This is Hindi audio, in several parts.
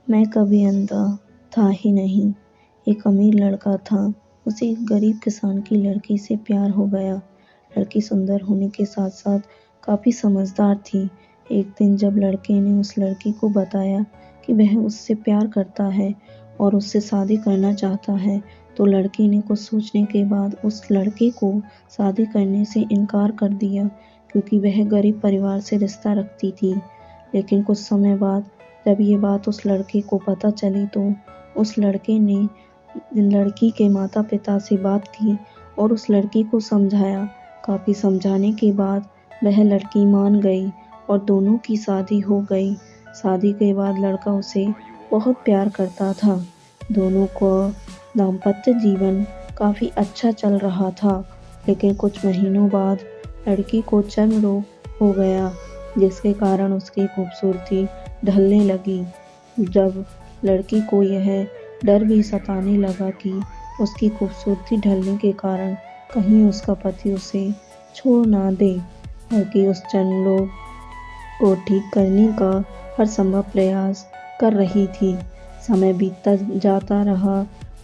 मैं कभी अंधा था ही नहीं। एक अमीर लड़का था, उसे एक गरीब किसान की लड़की से प्यार हो गया। लड़की सुंदर होने के साथ साथ काफ़ी समझदार थी। एक दिन जब लड़के ने उस लड़की को बताया कि वह उससे प्यार करता है और उससे शादी करना चाहता है, तो लड़की ने कुछ सोचने के बाद उस लड़के को शादी करने से इनकार कर दिया, क्योंकि वह गरीब परिवार से रिश्ता रखती थी। लेकिन कुछ समय बाद जब ये बात उस लड़के को पता चली, तो उस लड़के ने लड़की के माता पिता से बात की और उस लड़की को समझाया। काफ़ी समझाने के बाद वह लड़की मान गई और दोनों की शादी हो गई। शादी के बाद लड़का उसे बहुत प्यार करता था। दोनों का दाम्पत्य जीवन काफ़ी अच्छा चल रहा था। लेकिन कुछ महीनों बाद लड़की को चर्म रोग हो गया, जिसके कारण उसकी खूबसूरती ढलने लगी। जब लड़की को यह डर भी सताने लगा कि उसकी खूबसूरती ढलने के कारण कहीं उसका पति उसे छोड़ ना दे, लड़की उस चर्म रोग को ठीक करने का हर संभव प्रयास कर रही थी। समय बीतता जाता रहा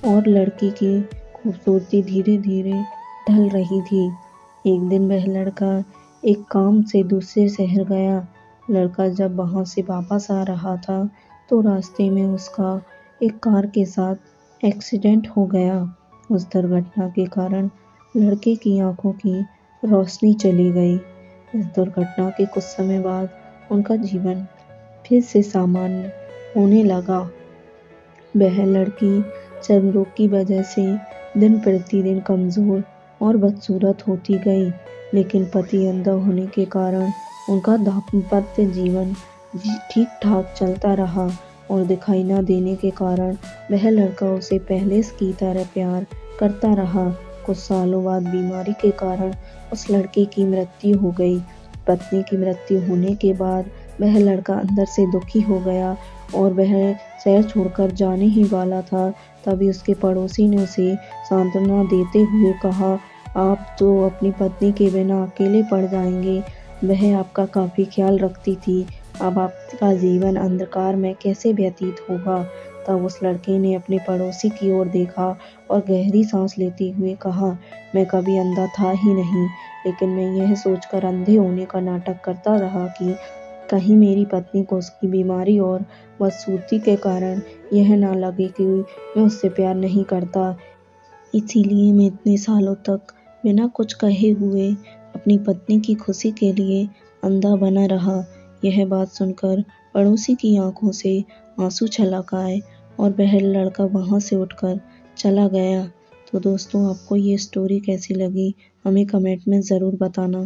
और लड़की की खूबसूरती धीरे धीरे ढल रही थी। एक दिन वह लड़का एक काम से दूसरे शहर गया। लड़का जब वहाँ से वापस आ रहा था, तो रास्ते में उसका एक कार के साथ एक्सीडेंट हो गया। उस दुर्घटना के कारण लड़के की आंखों की रोशनी चली गई। इस दुर्घटना के कुछ समय बाद उनका जीवन फिर से सामान्य होने लगा। वह लड़की चर्म रोग की वजह से दिन प्रतिदिन कमज़ोर और बदसूरत होती गई, लेकिन पति अंधा होने के कारण उनका दाम्पत्य जीवन ठीक ठाक चलता रहा और दिखाई न देने के कारण वह लड़का उसे पहले की तरह प्यार करता रहा। कुछ सालों बाद बीमारी के कारण उस लड़के की मृत्यु हो गई। पत्नी की मृत्यु होने के बाद वह लड़का अंदर से दुखी हो गया और वह शहर छोड़कर जाने ही वाला था। तभी उसके पड़ोसी ने उसे सांत्वना देते हुए कहा, आप तो अपनी पत्नी के बिना अकेले पड़ जाएंगे। वह आपका काफ़ी ख्याल रखती थी, अब आपका जीवन अंधकार में कैसे व्यतीत होगा। तब उस लड़के ने अपने पड़ोसी की ओर देखा और गहरी सांस लेते हुए कहा, मैं कभी अंधा था ही नहीं, लेकिन मैं यह सोचकर अंधे होने का नाटक करता रहा कि कहीं मेरी पत्नी को उसकी बीमारी और बदसूरती के कारण यह ना लगे कि मैं उससे प्यार नहीं करता। इसीलिए मैं इतने सालों तक बिना कुछ कहे हुए अपनी पत्नी की खुशी के लिए अंधा बना रहा। यह बात सुनकर पड़ोसी की आंखों से आंसू छलक आए और वह लड़का वहाँ से उठकर चला गया। तो दोस्तों, आपको ये स्टोरी कैसी लगी हमें कमेंट में ज़रूर बताना।